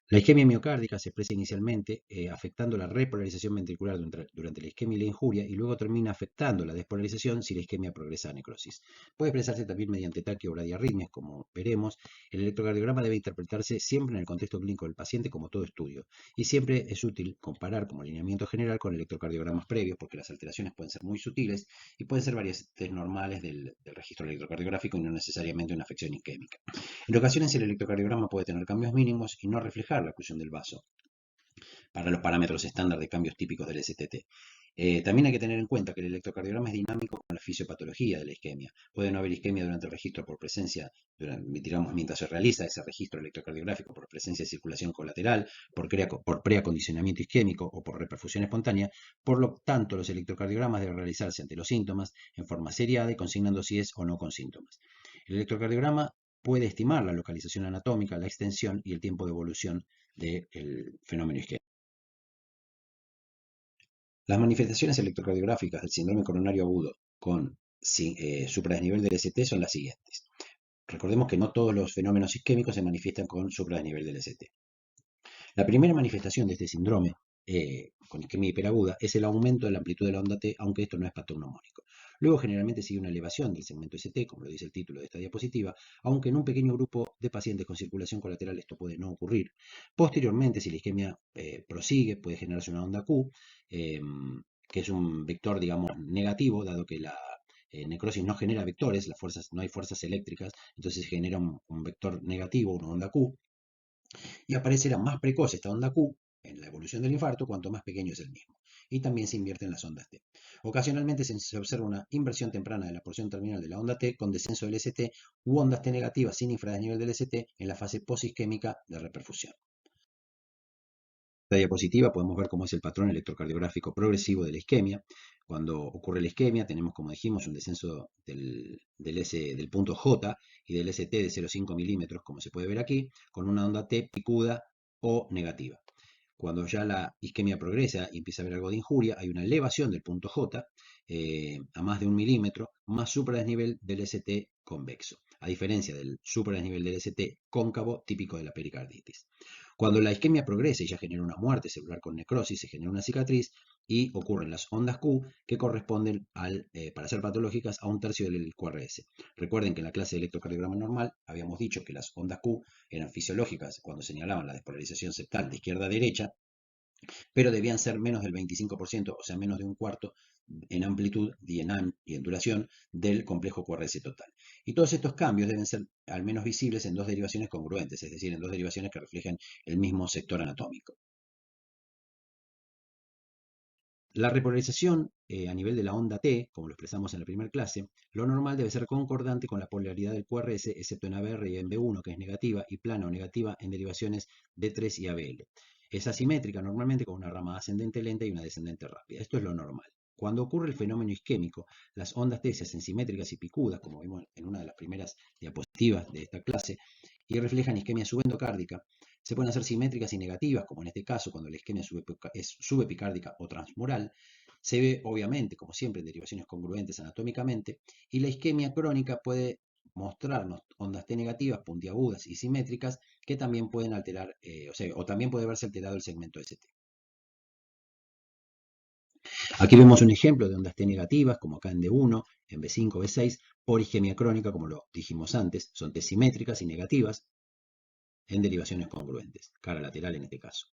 La isquemia miocárdica se expresa inicialmente afectando la repolarización ventricular durante la isquemia y la injuria y luego termina afectando la despolarización si la isquemia progresa a necrosis. Puede expresarse también mediante taquio o bradiarritmias, como veremos. El electrocardiograma debe interpretarse siempre en el contexto clínico del paciente como todo estudio y siempre es útil comparar como lineamiento general con electrocardiogramas previos porque las alteraciones pueden ser muy sutiles y pueden ser variantes normales del registro electrocardiográfico y no necesariamente una afección isquémica. En ocasiones el electrocardiograma puede tener cambios mínimos y no reflejar la oclusión del vaso para los parámetros estándar de cambios típicos del STT. También hay que tener en cuenta que el electrocardiograma es dinámico con la fisiopatología de la isquemia. Puede no haber isquemia durante el registro por presencia, digamos, mientras se realiza ese registro electrocardiográfico por presencia de circulación colateral, por preacondicionamiento isquémico o por reperfusión espontánea. Por lo tanto, los electrocardiogramas deben realizarse ante los síntomas en forma seriada y consignando si es o no con síntomas. El electrocardiograma puede estimar la localización anatómica, la extensión y el tiempo de evolución del fenómeno isquémico. Las manifestaciones electrocardiográficas del síndrome coronario agudo con supradesnivel del ST son las siguientes. Recordemos que no todos los fenómenos isquémicos se manifiestan con supradesnivel del ST. La primera manifestación de este síndrome con isquemia hiperaguda es el aumento de la amplitud de la onda T, aunque esto no es patognomónico. Luego generalmente sigue una elevación del segmento ST, como lo dice el título de esta diapositiva, aunque en un pequeño grupo de pacientes con circulación colateral esto puede no ocurrir. Posteriormente, si la isquemia prosigue, puede generarse una onda Q, que es un vector, digamos, negativo, dado que la necrosis no genera vectores, no hay fuerzas eléctricas, entonces se genera un vector negativo, una onda Q, y aparecerá más precoz esta onda Q en la evolución del infarto cuanto más pequeño es el mismo. Y también se invierten las ondas T. Ocasionalmente se observa una inversión temprana de la porción terminal de la onda T con descenso del ST u ondas T negativas sin infradesnivel del ST en la fase posisquémica de reperfusión. En esta diapositiva podemos ver cómo es el patrón electrocardiográfico progresivo de la isquemia. Cuando ocurre la isquemia tenemos, como dijimos, un descenso del punto J y del ST de 0,5 milímetros, como se puede ver aquí, con una onda T picuda o negativa. Cuando ya la isquemia progresa y empieza a haber algo de injuria, hay una elevación del punto J a más de 1 milímetro, más supradesnivel del ST convexo, a diferencia del supradesnivel del ST cóncavo típico de la pericarditis. Cuando la isquemia progresa y ya genera una muerte celular con necrosis, se genera una cicatriz y ocurren las ondas Q que corresponden para ser patológicas a un tercio del QRS. Recuerden que en la clase de electrocardiograma normal habíamos dicho que las ondas Q eran fisiológicas cuando señalaban la despolarización septal de izquierda a derecha, pero debían ser menos del 25%, o sea, menos de un cuarto en amplitud y en duración del complejo QRS total. Y todos estos cambios deben ser al menos visibles en dos derivaciones congruentes, es decir, en dos derivaciones que reflejen el mismo sector anatómico. La repolarización a nivel de la onda T, como lo expresamos en la primera clase, lo normal debe ser concordante con la polaridad del QRS, excepto en ABR y en B1, que es negativa, y plana o negativa en derivaciones D3 y ABL. Es asimétrica normalmente con una rama ascendente lenta y una descendente rápida. Esto es lo normal. Cuando ocurre el fenómeno isquémico, las ondas T se hacen simétricas y picudas, como vimos en una de las primeras diapositivas de esta clase, y reflejan isquemia subendocárdica. Se pueden hacer simétricas y negativas, como en este caso cuando la isquemia es subepicárdica o transmural. Se ve, obviamente, como siempre, en derivaciones congruentes anatómicamente, y la isquemia crónica puede mostrarnos ondas T negativas, puntiagudas y simétricas, que también pueden alterar, o también puede verse alterado el segmento ST. Aquí vemos un ejemplo de ondas T negativas, como acá en D1, en B5, B6, por isquemia crónica, como lo dijimos antes, son T simétricas y negativas en derivaciones congruentes, cara lateral en este caso.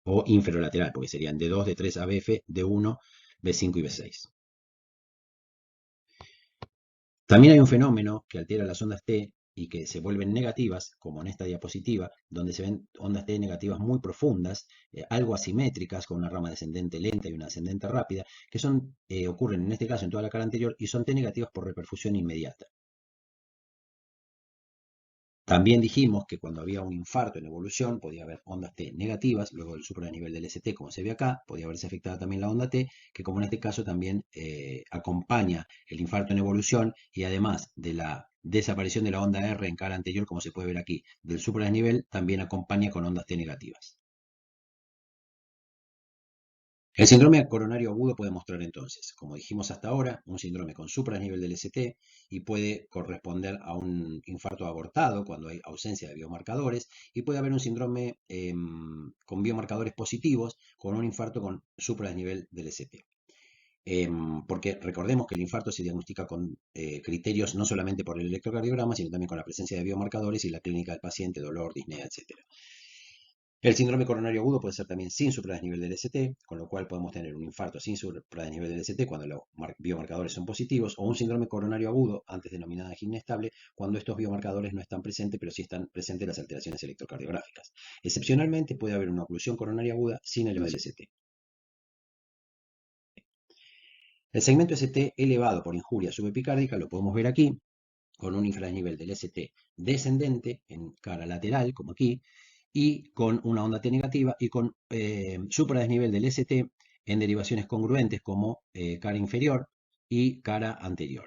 O inferolateral, porque serían D2, D3, ABF, D1, B5 y B6. También hay un fenómeno que altera las ondas T y que se vuelven negativas, como en esta diapositiva, donde se ven ondas T negativas muy profundas, algo asimétricas, con una rama descendente lenta y una ascendente rápida, que ocurren en este caso en toda la cara anterior y son T negativas por reperfusión inmediata. También dijimos que cuando había un infarto en evolución podía haber ondas T negativas, luego del supra-nivel del ST, como se ve acá, podía verse afectada también la onda T, que como en este caso también acompaña el infarto en evolución y además de la desaparición de la onda R en cara anterior, como se puede ver aquí, del supra-nivel, también acompaña con ondas T negativas. El síndrome coronario agudo puede mostrar entonces, como dijimos hasta ahora, un síndrome con supradesnivel del ST y puede corresponder a un infarto abortado cuando hay ausencia de biomarcadores y puede haber un síndrome con biomarcadores positivos con un infarto con supradesnivel del ST. Porque recordemos que el infarto se diagnostica con criterios no solamente por el electrocardiograma, sino también con la presencia de biomarcadores y la clínica del paciente, dolor, disnea, etc. El síndrome coronario agudo puede ser también sin supradesnivel del ST, con lo cual podemos tener un infarto sin supradesnivel del ST cuando los biomarcadores son positivos, o un síndrome coronario agudo, antes denominada angina estable, cuando estos biomarcadores no están presentes, pero sí están presentes las alteraciones electrocardiográficas. Excepcionalmente puede haber una oclusión coronaria aguda sin elevación del ST. El segmento ST elevado por injuria subepicárdica lo podemos ver aquí, con un infradesnivel del ST descendente en cara lateral, como aquí, y con una onda T negativa y con supradesnivel del ST en derivaciones congruentes como cara inferior y cara anterior.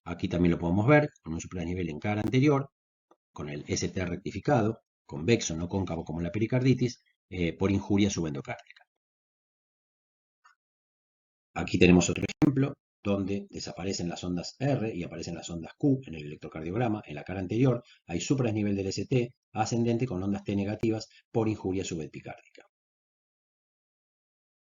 Aquí también lo podemos ver con un supradesnivel en cara anterior, con el ST rectificado, convexo, no cóncavo como la pericarditis, por injuria subendocárdica. Aquí tenemos otro ejemplo donde desaparecen las ondas R y aparecen las ondas Q en el electrocardiograma. En la cara anterior hay supradesnivel del ST ascendente con ondas T negativas por injuria subepicárdica.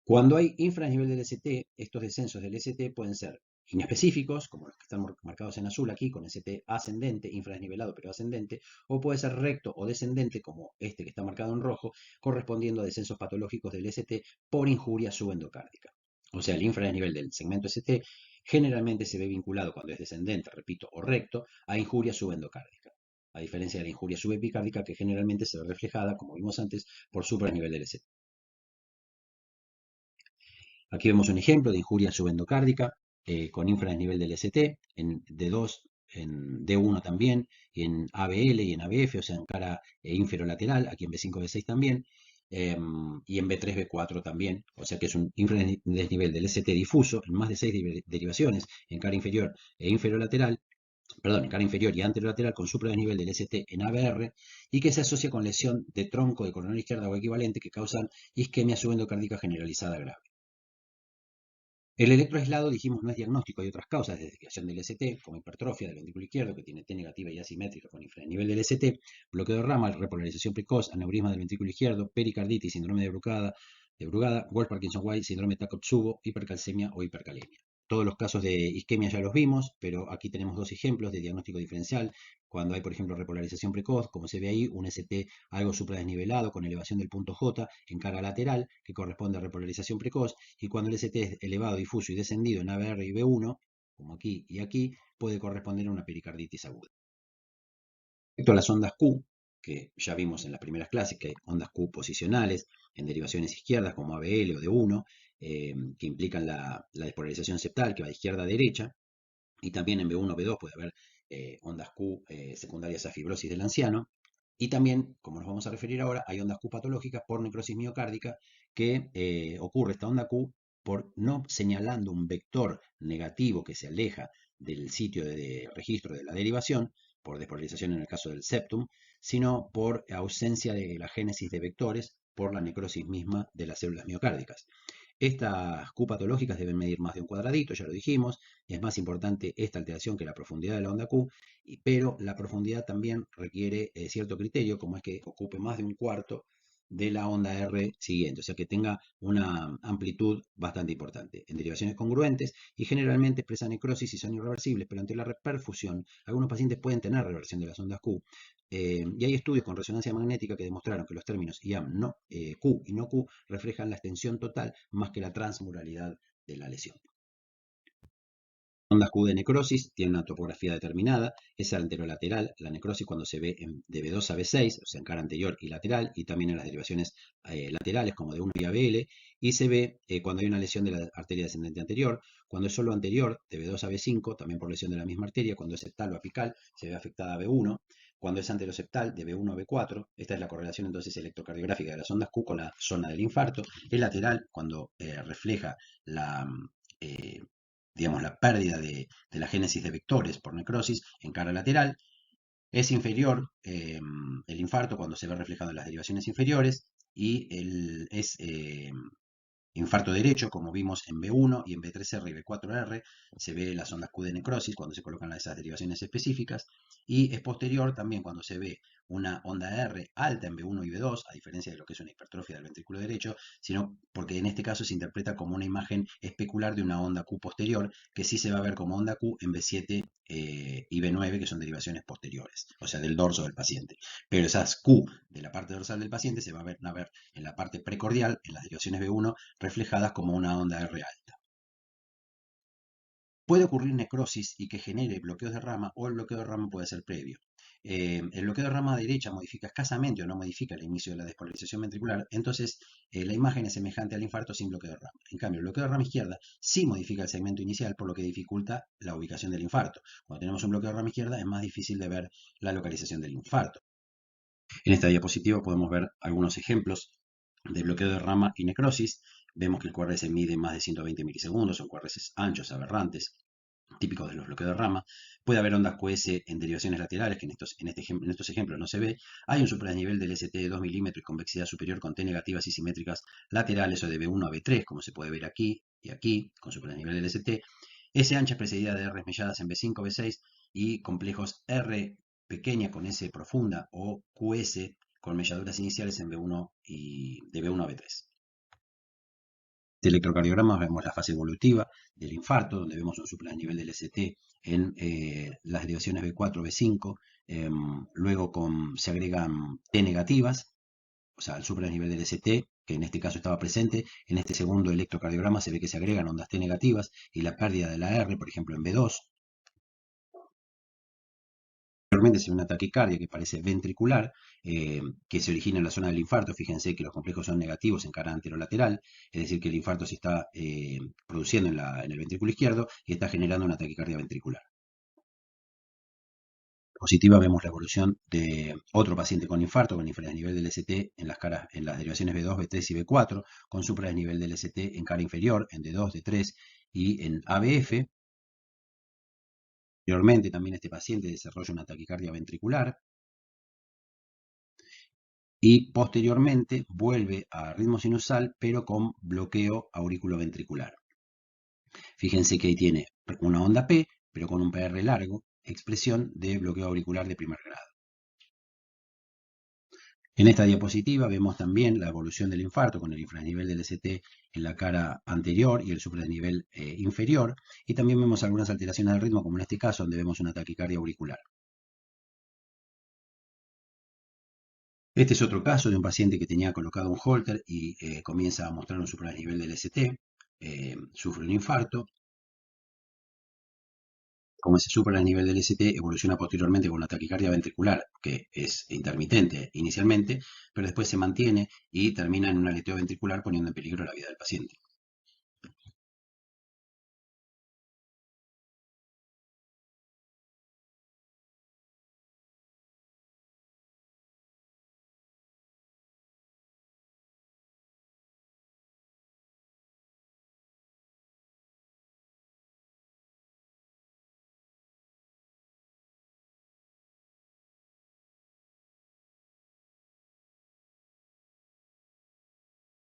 Cuando hay infradesnivel del ST, estos descensos del ST pueden ser inespecíficos, como los que están marcados en azul aquí, con ST ascendente, infradesnivelado pero ascendente, o puede ser recto o descendente, como este que está marcado en rojo, correspondiendo a descensos patológicos del ST por injuria subendocárdica. O sea, el infradesnivel del segmento ST generalmente se ve vinculado cuando es descendente, repito, o recto, a injuria subendocárdica, a diferencia de la injuria subepicárdica que generalmente se ve reflejada, como vimos antes, por supradesnivel del ST. Aquí vemos un ejemplo de injuria subendocárdica con infradesnivel del ST, en D2, en D1 también, en ABL y en ABF, o sea, en cara inferolateral, aquí en B5, B6 también, y en B3, B4 también, o sea que es un infradesnivel del ST difuso en más de 6 derivaciones en cara inferior e inferolateral, perdón, en cara inferior y anterolateral con supradesnivel del ST en ABR y que se asocia con lesión de tronco de coronaria izquierda o equivalente que causan isquemia subendocárdica generalizada grave. El electroaislado, dijimos, no es diagnóstico, hay otras causas de desviación del ST, como hipertrofia del ventrículo izquierdo, que tiene T negativa y asimétrica con infranivel del ST, bloqueo de ramal, repolarización precoz, aneurisma del ventrículo izquierdo, pericarditis, síndrome de Brugada, Wolff-Parkinson-White, síndrome Takotsubo, hipercalcemia o hipercalemia. Todos los casos de isquemia ya los vimos, pero aquí tenemos dos ejemplos de diagnóstico diferencial. Cuando hay, por ejemplo, repolarización precoz, como se ve ahí, un ST algo supradesnivelado con elevación del punto J en cara lateral, que corresponde a repolarización precoz, y cuando el ST es elevado, difuso y descendido en ABR y B1, como aquí y aquí, puede corresponder a una pericarditis aguda. Respecto a las ondas Q, que ya vimos en las primeras clases, que hay ondas Q posicionales en derivaciones izquierdas como ABL o D1, que implican la despolarización septal que va de izquierda a derecha, y también en B1 o B2 puede haber ondas Q secundarias a fibrosis del anciano, y también, como nos vamos a referir ahora, hay ondas Q patológicas por necrosis miocárdica que ocurre esta onda Q por no señalando un vector negativo que se aleja del sitio de registro de la derivación, por despolarización en el caso del septum, sino por ausencia de la génesis de vectores por la necrosis misma de las células miocárdicas. Estas Q patológicas deben medir más de un cuadradito, ya lo dijimos, es más importante esta alteración que la profundidad de la onda Q, pero la profundidad también requiere cierto criterio, como es que ocupe más de un cuarto de la onda R siguiente, o sea que tenga una amplitud bastante importante. En derivaciones congruentes y generalmente expresan necrosis y son irreversibles, pero ante la perfusión, algunos pacientes pueden tener reversión de las ondas Q. Y hay estudios con resonancia magnética que demostraron que los términos IAM no, Q y no Q reflejan la extensión total más que la transmuralidad de la lesión. Ondas Q de necrosis tiene una topografía determinada, es anterolateral, la necrosis cuando se ve de B2 a B6, o sea en cara anterior y lateral, y también en las derivaciones laterales como de 1 y ABL, y se ve cuando hay una lesión de la arteria descendente anterior, cuando es solo anterior, de B2 a B5, también por lesión de la misma arteria, cuando es septal o apical, se ve afectada a B1, cuando es anteroseptal, de B1 a B4, esta es la correlación entonces electrocardiográfica de las ondas Q con la zona del infarto, es lateral cuando refleja la eh, digamos, la pérdida de la génesis de vectores por necrosis en cara lateral. Es inferior el infarto cuando se ve reflejado en las derivaciones inferiores y es infarto derecho, como vimos en B1 y en B3R y B4R, se ve las ondas Q de necrosis cuando se colocan esas derivaciones específicas, y es posterior también cuando se ve una onda R alta en B1 y B2, a diferencia de lo que es una hipertrofia del ventrículo derecho, sino porque en este caso se interpreta como una imagen especular de una onda Q posterior, que sí se va a ver como onda Q en B7 y B9, que son derivaciones posteriores, o sea, del dorso del paciente. Pero esas Q de la parte dorsal del paciente se van a ver en la parte precordial, en las derivaciones B1, reflejadas como una onda R alta. Puede ocurrir necrosis y que genere bloqueos de rama, o el bloqueo de rama puede ser previo. El bloqueo de rama derecha modifica escasamente o no modifica el inicio de la despolarización ventricular, entonces la imagen es semejante al infarto sin bloqueo de rama. En cambio, el bloqueo de rama izquierda sí modifica el segmento inicial, por lo que dificulta la ubicación del infarto. Cuando tenemos un bloqueo de rama izquierda es más difícil de ver la localización del infarto. En esta diapositiva podemos ver algunos ejemplos de bloqueo de rama y necrosis. Vemos que el QRS mide más de 120 milisegundos, son QRS anchos, aberrantes, típicos de los bloqueos de rama. Puede haber ondas QS en derivaciones laterales, que en estos ejemplos no se ve. Hay un supradesnivel del ST de 2 milímetros y convexidad superior con T negativas y simétricas laterales o de B1 a B3, como se puede ver aquí y aquí, con supradesnivel del ST. S ancha es precedida de R melladas en B5, B6 y complejos R pequeña con S profunda o QS con melladuras iniciales en B1 y de B1 a B3. De electrocardiogramas vemos la fase evolutiva del infarto, donde vemos un supradesnivel del ST en las derivaciones B4, B5, luego se agregan T negativas, o sea, el supradesnivel del ST, que en este caso estaba presente. En este segundo electrocardiograma se ve que se agregan ondas T negativas y la pérdida de la R, por ejemplo, en B2. Posteriormente se ve una taquicardia que parece ventricular, que se origina en la zona del infarto. Fíjense que los complejos son negativos en cara anterolateral, es decir, que el infarto se está produciendo en el ventrículo izquierdo y está generando una taquicardia ventricular. Positiva vemos la evolución de otro paciente con infarto, con infradesnivel del ST en las derivaciones B2, B3 y B4, con supradesnivel del ST en cara inferior, en D2, D3 y en ABF. Posteriormente también este paciente desarrolla una taquicardia ventricular y posteriormente vuelve a ritmo sinusal, pero con bloqueo auriculoventricular. Fíjense que ahí tiene una onda P, pero con un PR largo, expresión de bloqueo auricular de primer grado. En esta diapositiva vemos también la evolución del infarto con el infradesnivel del ST en la cara anterior y el supradesnivel inferior, y también vemos algunas alteraciones del ritmo, como en este caso, donde vemos una taquicardia auricular. Este es otro caso de un paciente que tenía colocado un Holter y comienza a mostrar un supradesnivel del ST, sufre un infarto. Como ese supradesnivel del ST evoluciona posteriormente con una taquicardia ventricular, que es intermitente inicialmente, pero después se mantiene y termina en un aleteo ventricular poniendo en peligro la vida del paciente.